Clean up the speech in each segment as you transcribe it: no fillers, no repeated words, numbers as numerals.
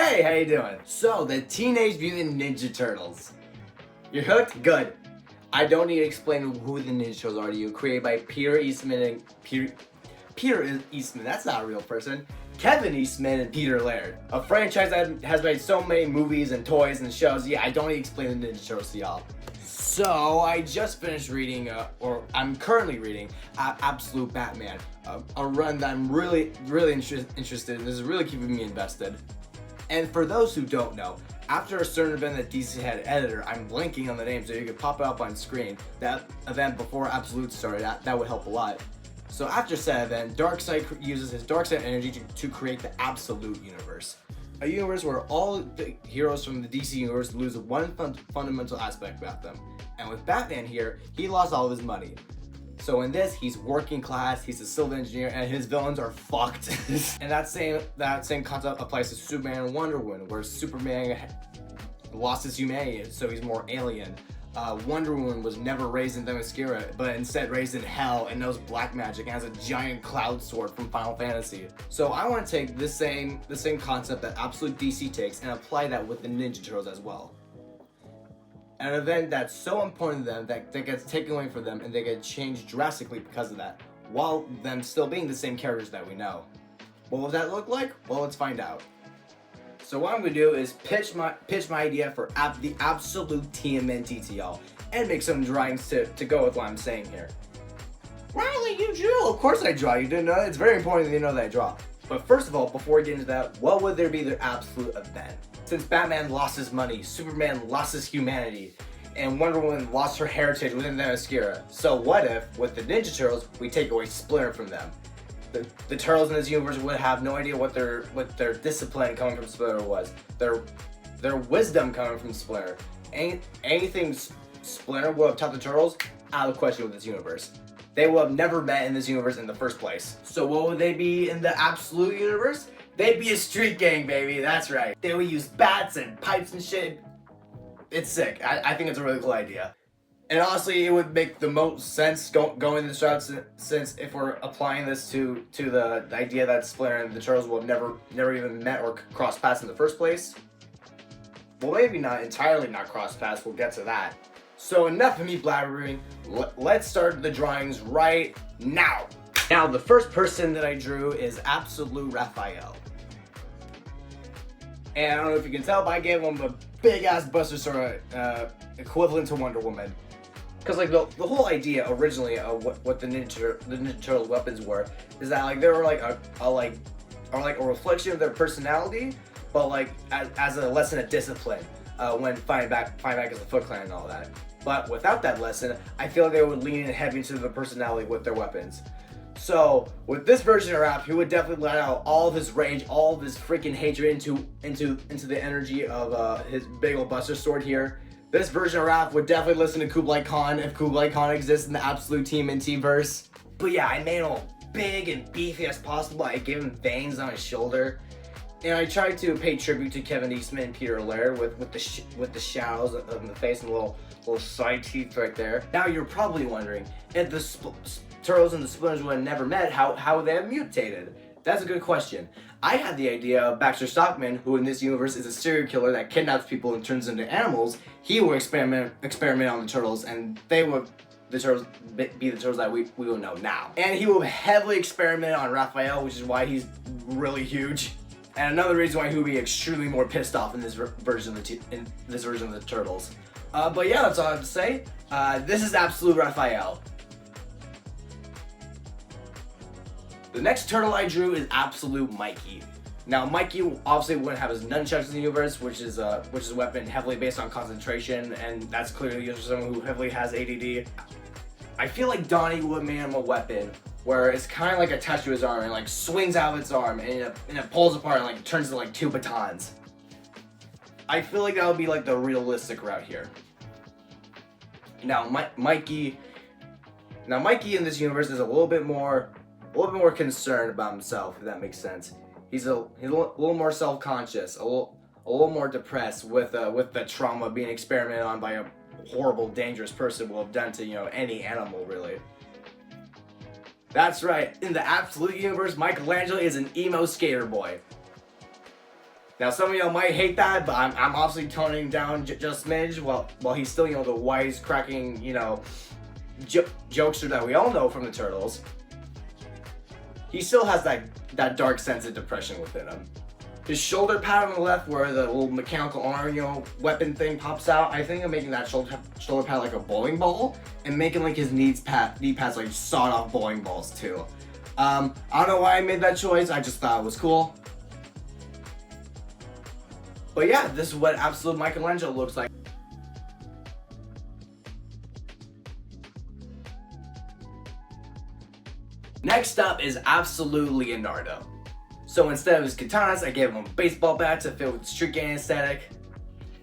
Hey, how you doing? So, the Teenage Mutant Ninja Turtles. You're hooked? Good. I don't need to explain who the Ninja Turtles are to you. Created by Peter Eastman and Peter Eastman. That's not a real person. Kevin Eastman and Peter Laird. A franchise that has made so many movies and toys and shows. Yeah, I don't need to explain the Ninja Turtles to y'all. So, I just finished reading, or I'm currently reading, Absolute Batman. A run that I'm really interested in. This is really keeping me invested. And for those who don't know, after a certain event that DC had editor, I'm blanking on the name so you could pop it up on screen. That event before Absolute started, that would help a lot. So after said event, Darkseid uses his Darkseid energy to create the Absolute Universe. A universe where all the heroes from the DC universe lose one fundamental aspect about them. And with Batman here, he lost all of his money. So in this, he's working class, he's a civil engineer, and his villains are fucked. And that same concept applies to Superman and Wonder Woman, where Superman lost his humanity, so he's more alien. Wonder Woman was never raised in Themyscira, but instead raised in hell and knows black magic and has a giant cloud sword from Final Fantasy. So I want to take the same concept that Absolute DC takes and apply that with the Ninja Turtles as well. An event that's so important to them that gets taken away from them and they get changed drastically because of that, while them still being the same characters that we know. What will that look like? Well, let's find out. So what I'm gonna do is pitch my idea for the Absolute TMNT to y'all and make some drawings to go with what I'm saying here. Riley, you drew? Of course I draw. You didn't know that? It's very important that you know that I draw. But first of all, before we get into that, what would there be their absolute event? Since Batman lost his money, Superman lost his humanity, and Wonder Woman lost her heritage within the Themyscira. So what if, with the Ninja Turtles, we take away Splinter from them? The Turtles in this universe would have no idea what their discipline coming from Splinter was. Their wisdom coming from Splinter. Anything Splinter would have taught the Turtles, out of question with this universe. They will have never met in this universe in the first place. So what would they be in the Absolute Universe? They'd be a street gang, baby, that's right. They would use bats and pipes and shit. It's sick. I think it's a really cool idea. And honestly, it would make the most sense going this route since if we're applying this to the idea that Splinter and the Turtles will have never even met or crossed paths in the first place. Well, maybe not entirely not crossed paths, we'll get to that. So enough of me blabbering, let's start the drawings right now. Now, the first person that I drew is Absolute Raphael. And I don't know if you can tell, but I gave him a big-ass Buster Sword equivalent to Wonder Woman. Because like the whole idea originally of what the Ninja Turtle weapons were is that like they were like a reflection of their personality, but like as a lesson of discipline when fighting back as the Foot Clan and all that. But without that lesson, I feel like they would lean in heavy into the personality with their weapons. So with this version of Raph, he would definitely let out all of his rage, all of his freaking hatred into the energy of his big old Buster Sword here. This version of Raph would definitely listen to Kublai Khan if Kublai Khan exists in the Absolute TMNT verse. But yeah, I made him all big and beefy as possible. I gave him veins on his shoulder. And I tried to pay tribute to Kevin Eastman and Peter Laird with the shadows of the face and little side teeth right there. Now you're probably wondering, if the Turtles and the Splinters would have never met, how they have mutated? That's a good question. I had the idea of Baxter Stockman, who in this universe is a serial killer that kidnaps people and turns them into animals. He would experiment on the Turtles, and they would be the Turtles that we will know now. And he will heavily experiment on Raphael, which is why he's really huge. And another reason why he would be extremely more pissed off in this version of the Turtles. But yeah, that's all I have to say. This is Absolute Raphael. The next turtle I drew is Absolute Mikey. Now, Mikey obviously wouldn't have his nunchucks in the universe, which is a weapon heavily based on concentration, and that's clearly used for someone who heavily has ADD. I feel like Donnie would make him a weapon where it's kind of like attached to his arm and like swings out of its arm and it pulls apart and like turns into like two batons. I feel like that would be like the realistic route here. Now, Mikey in this universe is a little bit more concerned about himself, if that makes sense. He's a little more self-conscious, a little more depressed with the trauma being experimented on by a horrible, dangerous person will have done to any animal, really. That's right. In the Absolute universe, Michelangelo is an emo skater boy. Now, some of y'all might hate that, but I'm obviously toning down just smidge while he's still, the wisecracking, jokester that we all know from the Turtles. He still has that dark sense of depression within him. His shoulder pad on the left, where the little mechanical arm, weapon thing pops out, I think I'm making that shoulder pad like a bowling ball, and making like his knee pads like sawed-off bowling balls too. I don't know why I made that choice. I just thought it was cool. But yeah, this is what absolute Michelangelo looks like. Next up is absolute Leonardo. So instead of his katanas, I gave him a baseball bat to fit with the street gang aesthetic.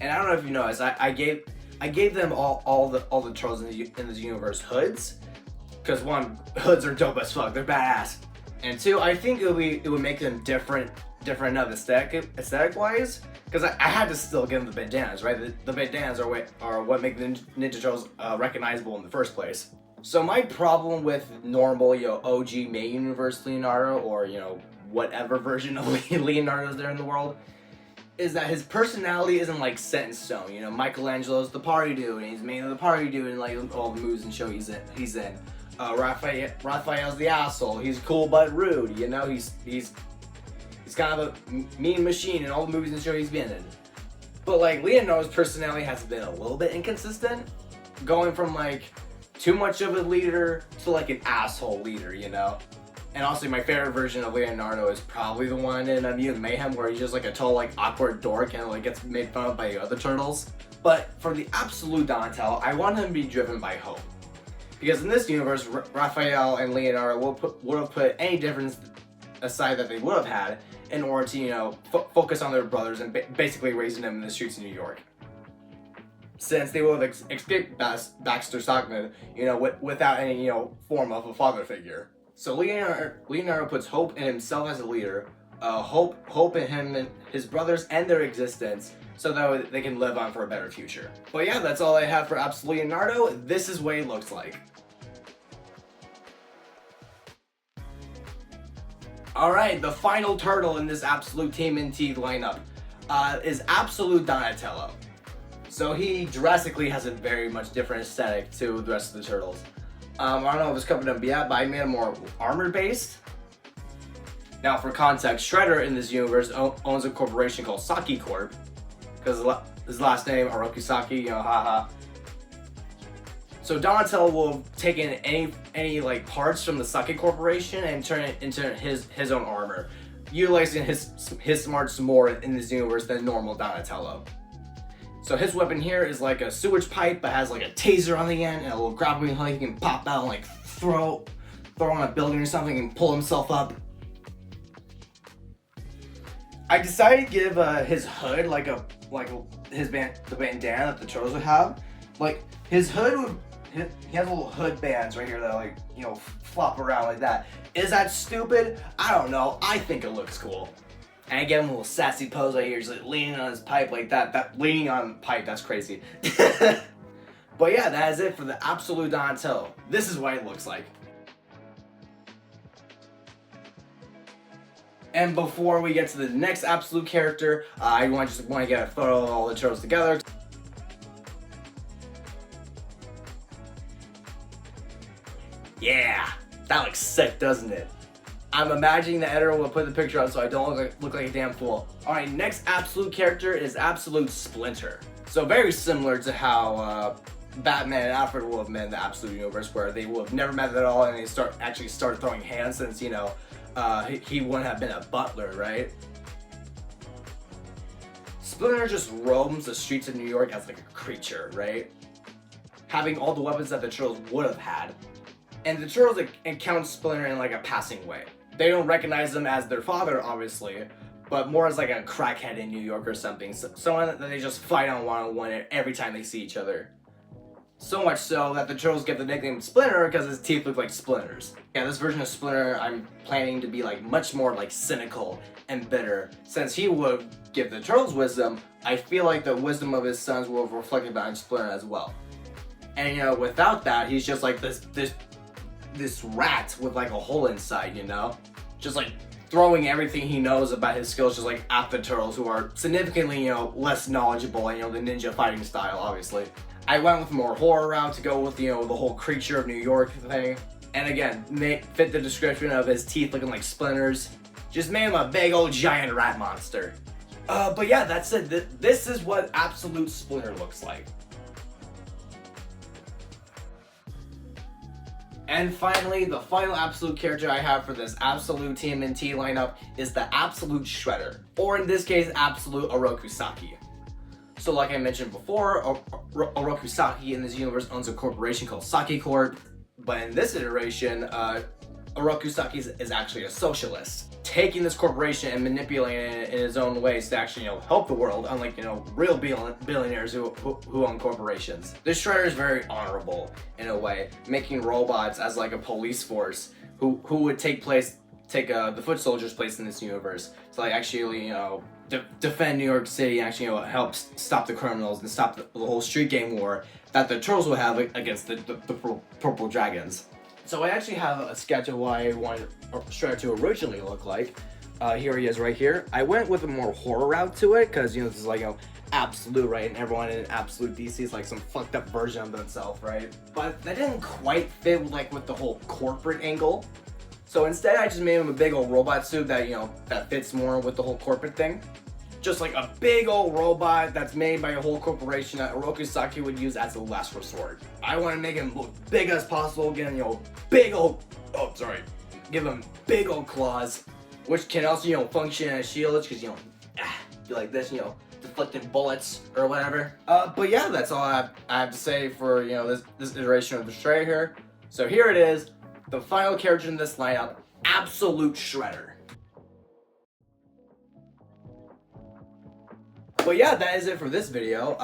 And I don't know if you noticed, I gave them all the Turtles in this universe hoods, because one, hoods are dope as fuck, they're badass. And two, I think it would make them different enough aesthetic wise, because I had to still give them the bandanas, right? The bandanas are what make the Ninja Turtles recognizable in the first place. So my problem with normal, OG main universe Leonardo, or whatever version of Leonardo's there in the world, is that his personality isn't like set in stone. Michelangelo's the party dude, and he's mainly the party dude in like all the movies and show he's in. Raphael's the asshole. He's cool but rude. He's kind of a mean machine in all the movies and shows he's been in. But like Leonardo's personality has been a little bit inconsistent, going from like too much of a leader to like an asshole leader, And also my favorite version of Leonardo is probably the one in Mutant Mayhem, where he's just like a total like awkward dork and like gets made fun of by the other turtles. But for the absolute Donatello, I want him to be driven by hope. Because in this universe, Raphael and Leonardo would have put any difference aside that they would have had in order to, focus on their brothers and basically raising them in the streets of New York. Since they would have escaped Baxter Stockman, without any, form of a father figure. So Leonardo puts hope in himself as a leader, hope in him and his brothers and their existence, so that they can live on for a better future. But yeah, that's all I have for Absolute Leonardo. This is what he looks like. Alright, the final turtle in this Absolute TMNT lineup is Absolute Donatello. So he drastically has a very much different aesthetic to the rest of the turtles. I don't know if it's covered up yet, but I made him more armored based. Now for context, Shredder in this universe owns a corporation called Saki Corp, because his last name, Oroku Saki, haha. So Donatello will have taken any like parts from the Saki Corporation and turn it into his own armor, utilizing his smarts more in this universe than normal Donatello. So his weapon here is like a sewage pipe, but has like a taser on the end and a little grappling hook. He can pop out and like throw on a building or something and pull himself up. I decided to give his hood the bandana that the turtles would have. Like his hood he has little hood bands right here that like flop around like that. Is that stupid? I don't know. I think it looks cool. And I give him a little sassy pose right here, just like leaning on his pipe like that. That leaning on pipe, that's crazy. But yeah, that is it for the Absolute Donatello. This is what it looks like. And before we get to the next Absolute character, I just want to get a photo of all the turtles together. Yeah, that looks sick, doesn't it? I'm imagining the editor will put the picture up so I don't look like a damn fool. Alright, next Absolute character is Absolute Splinter. So very similar to how Batman and Alfred will have met in the Absolute universe, where they will have never met at all and they start throwing hands since, he wouldn't have been a butler, right? Splinter just roams the streets of New York as like a creature, right? Having all the weapons that the Turtles would have had. And the Turtles encounter Splinter in like a passing way. They don't recognize him as their father, obviously, but more as like a crackhead in New York or something. Someone that they just fight on one-on-one every time they see each other. So much so that the Turtles get the nickname Splinter because his teeth look like splinters. Yeah, this version of Splinter I'm planning to be like much more like cynical and bitter. Since he would give the Turtles wisdom, I feel like the wisdom of his sons will have reflected behind Splinter as well. And without that, he's just like this rat with like a hole inside, just like throwing everything he knows about his skills just like at the turtles, who are significantly, you know, less knowledgeable and, you know, the ninja fighting style, obviously. I went with more horror route to go with, you know, the whole Creature of New York thing. And again, fit the description of his teeth looking like splinters. Just made him a big old giant rat monster. But yeah, that's it. This is what Absolute Splinter looks like. And finally, the final Absolute character I have for this Absolute TMNT lineup is the Absolute Shredder, or in this case, Absolute Orokusaki. So like I mentioned before, Orokusaki in this universe owns a corporation called Saki Corp, but in this iteration, Orokusaki is actually a socialist, taking this corporation and manipulating it in his own ways to actually, you know, help the world, unlike, you know, real billionaires who own corporations. This Shredder is very honorable in a way, making robots as like a police force who would take the foot soldiers' place in this universe to like actually, you know, defend New York City and actually, you know, help stop the criminals and stop the whole street gang war that the Turtles will have against the Purple Dragons. So I actually have a sketch of what I wanted Shredder to originally look like. Here he is right here. I went with a more horror route to it because, you know, this is like, you know, Absolute, right? And everyone in Absolute DC is like some fucked up version of themselves, right? But that didn't quite fit with the whole corporate angle. So instead I just made him a big old robot suit that, you know, that fits more with the whole corporate thing. Just like a big old robot that's made by a whole corporation that Orokusaki would use as a last resort. I want to make him look big as possible, give him, you know, give him big old claws, which can also, you know, function as shields, because, you know, be like this, you know, deflecting bullets or whatever. But yeah, that's all I have to say for, you know, this iteration of the Shredder here. So here it is, the final character in this lineup, Absolute Shredder. But yeah, that is it for this video.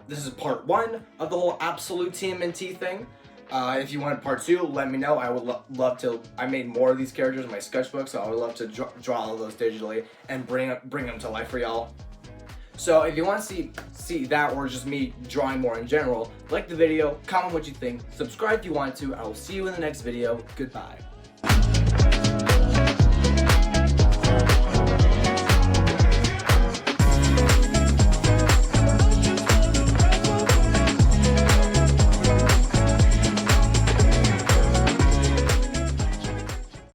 This is part 1 of the whole Absolute TMNT thing. If you want part 2, let me know. I would love to. I made more of these characters in my sketchbook, so I would love to draw all of those digitally and bring them to life for y'all. So if you want to see that, or just me drawing more in general, like the video, comment what you think, subscribe if you want to. I will see you in the next video. Goodbye.